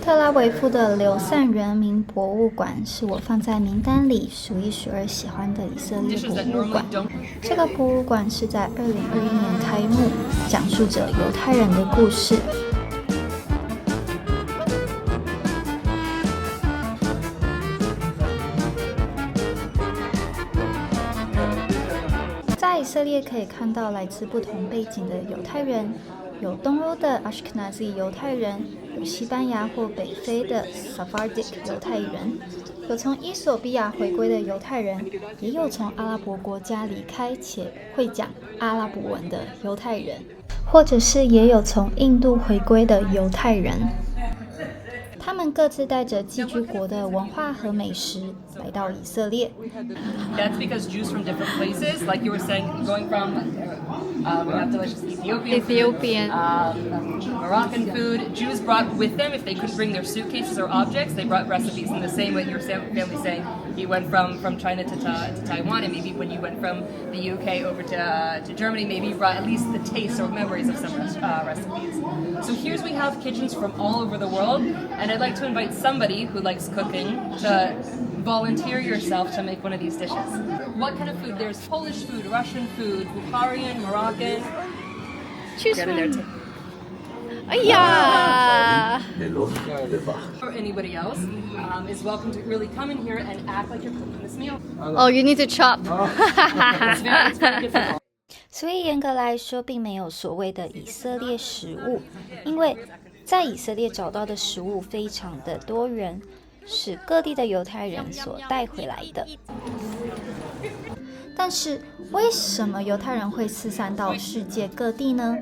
特拉维夫的留散人民博物馆是我放在名单里数一数二喜欢的以色列博物馆。这个博物馆是在2021年开幕，讲述着犹太人的故事。在以色列可以看到来自不同背景的犹太人，有东欧的 Ashkenazi 犹太人，有西班牙或北非的 Sephardic 犹太人，有从伊索比亚回归的犹太人，也有从阿拉伯国家离开且会讲阿拉伯文的犹太人，或者是也有从印度回归的犹太人。他们各自带着寄居国的文化和美食来到以色列。That's because Jews from different places, like you were saying, going from we have delicious Ethiopian, Moroccan food. Jews brought with them, if they couldn't bring their suitcases or objects, they brought recipes. In the same way your family saying you went from China to Taiwan, and maybe when you went from the UK over to Germany, maybe you brought at least the taste or memories of some recipes. So here we have kitchens from all over the world, and I'd like to invite somebody who likes cooking to volunteer yourself to make one of these dishes. What kind of food? There's Polish food, Russian food, Bulgarian, Moroccan. Choose Get in there one. too. Yeah. Or anybody else is welcome to really come in here and act like you're cooking this meal. Oh, you need to chop. It's very difficult. 所以严格来说，并没有所谓的以色列食物，因为在以色列找到的食物非常的多元，是各地的犹太人所带回来的。但是，为什么犹太人会四散到世界各地呢？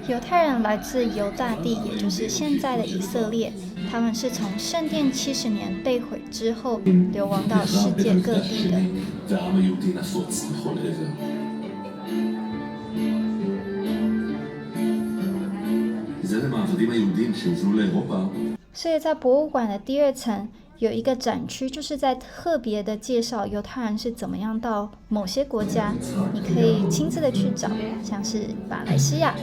犹太人来自犹大地，也就是现在的以色列。他们是从圣殿70年被毁之后流亡到世界各地的。所以在博物馆的第2层有一个展区，就是在特别的介绍犹太人是怎么样到某些国家，你可以亲自的去找，像是马来西亚。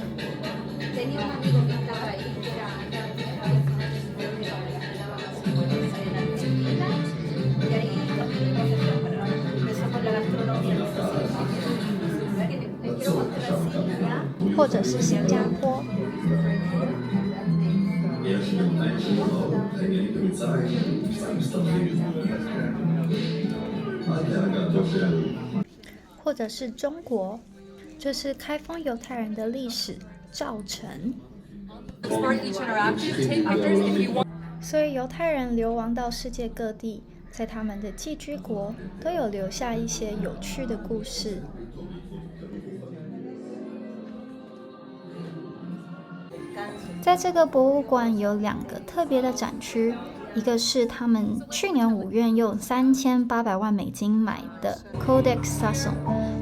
或者是新加坡。或者是中国，就是开封犹太人的历史造成。所以犹太人流亡到世界各地，在他们的寄居国都有留下一些有趣的故事。在这个博物馆有2个特别的展区，一个是他们去年5月用3800万美金买的 Codex Sasson，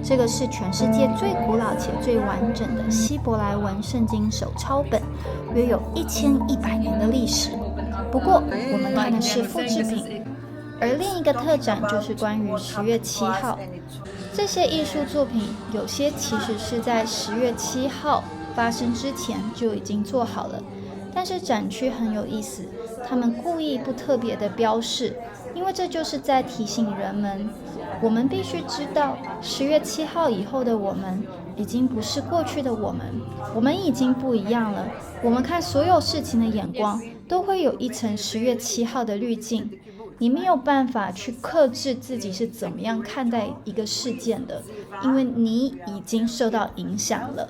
这个是全世界最古老且最完整的希伯来文圣经手抄本，约有1100年的历史。不过我们看的是复制品。而另一个特展就是关于10月7号，这些艺术作品有些其实是在10月7号发生之前就已经做好了，但是展区很有意思，他们故意不特别的标示，因为这就是在提醒人们，我们必须知道10月7号以后的我们已经不是过去的我们，我们已经不一样了。我们看所有事情的眼光都会有一层10月7号的滤镜，你没有办法去克制自己是怎么样看待一个事件的，因为你已经受到影响了。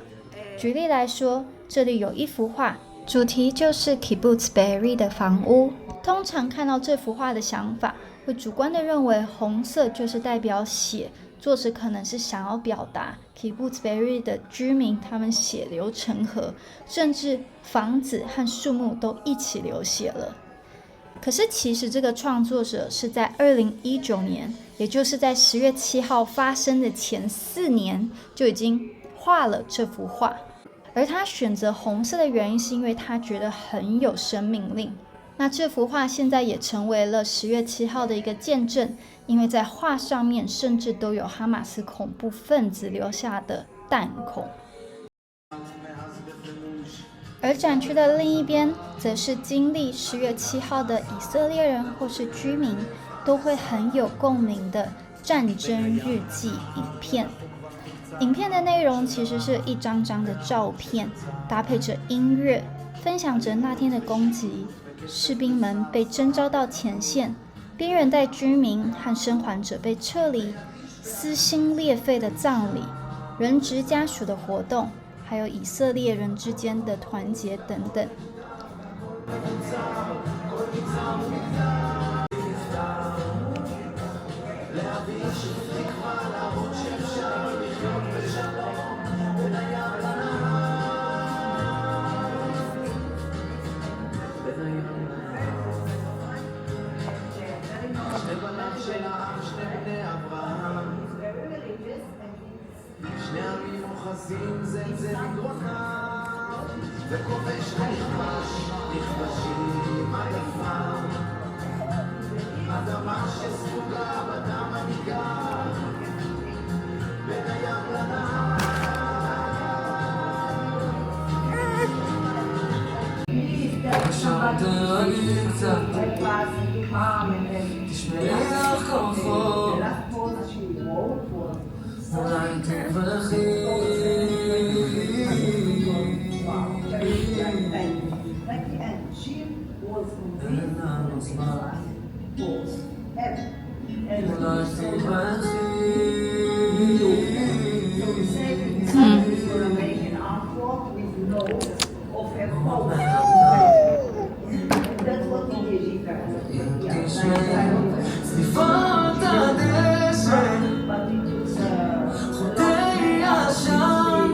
举例来说，这里有一幅画，主题就是 Kibbutz Be'eri 的房屋。通常看到这幅画的想法，会主观的认为红色就是代表血，作者可能是想要表达 Kibbutz Be'eri 的居民他们血流成河，甚至房子和树木都一起流血了。可是其实这个创作者是在2019年，也就是在10月7号发生的前4年就已经画了这幅画，而他选择红色的原因是因为他觉得很有生命力。那这幅画现在也成为了10月7号的一个见证，因为在画上面甚至都有哈马斯恐怖分子留下的弹孔。而展区的另一边，则是经历10月7号的以色列人或是居民都会很有共鸣的战争日记影片。影片的内容其实是一张张的照片，搭配着音乐，分享着那天的攻击，士兵们被征召到前线，边缘带居民和生还者被撤离，撕心裂肺的葬礼，人质家属的活动，还有以色列人之间的团结等等。שני עמים אוחזים זה את זה בגרונם וכובש ונכבש נכבשים עד עפר אדמה שספוגה בדם הניגר בין הים לנהר עכשיו תרגי קצת תשמעי לך כוחות אולי תברכי אין לנו זמן אולי תברכי צליפות הדשא חוטי עשן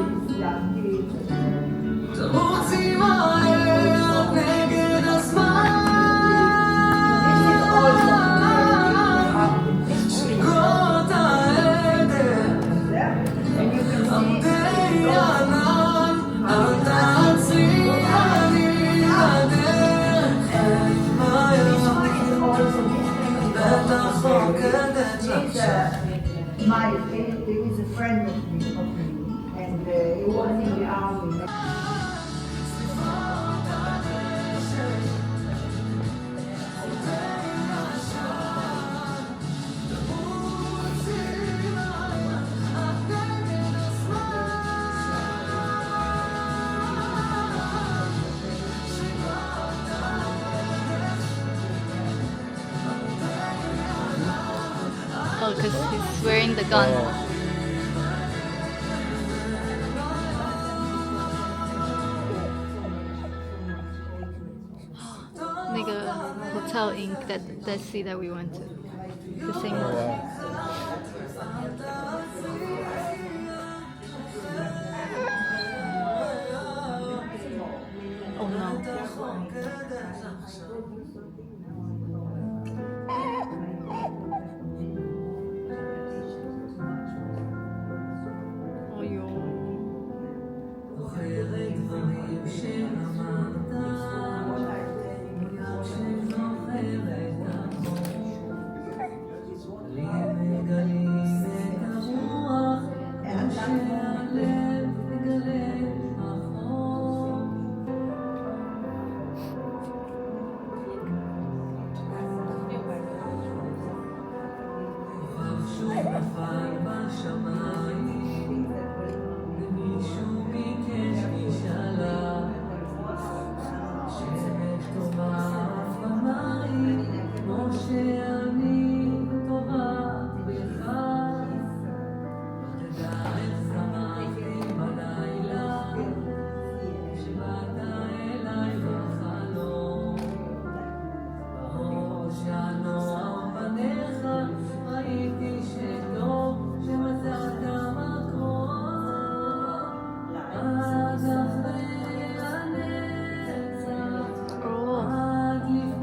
תרוצי מהר נגד הזמן שריקות העדר עמדי ענן אל תעצרי אני הדרך מהר בטח רוקדת לשם there is a friend of me, and he was in the army. Oh, because he's wearing the gun. Hotel Inc. that sea that we went to. The same one. Oh no. Oh yo.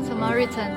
Samaritan.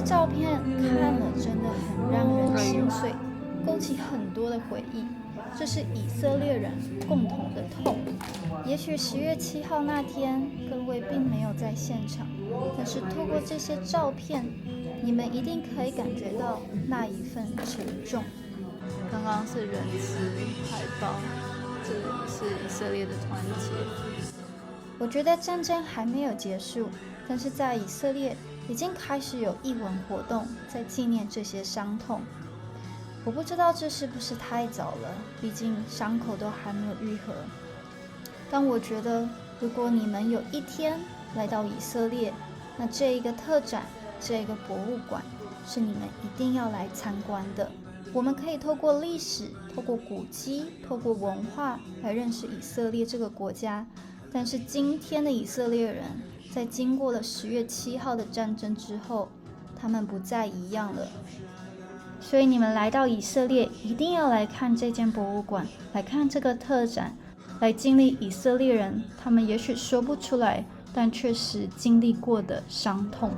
照片看了真的很让人心碎，勾起很多的回忆。这是以色列人共同的痛。也许10月7号那天，各位并没有在现场，但是透过这些照片，你们一定可以感觉到那一份沉重。刚刚是人质海报，这是以色列的团结。我觉得战争还没有结束，但是在以色列已经开始有艺文活动在纪念这些伤痛。我不知道这是不是太早了，毕竟伤口都还没有愈合。但我觉得，如果你们有一天来到以色列，那这一个特展，这一个博物馆，是你们一定要来参观的。我们可以透过历史、透过古迹、透过文化来认识以色列这个国家。但是今天的以色列人，在经过了10月7号的战争之后，他们不再一样了。所以你们来到以色列，一定要来看这间博物馆，来看这个特展，来经历以色列人他们也许说不出来，但确实经历过的伤痛。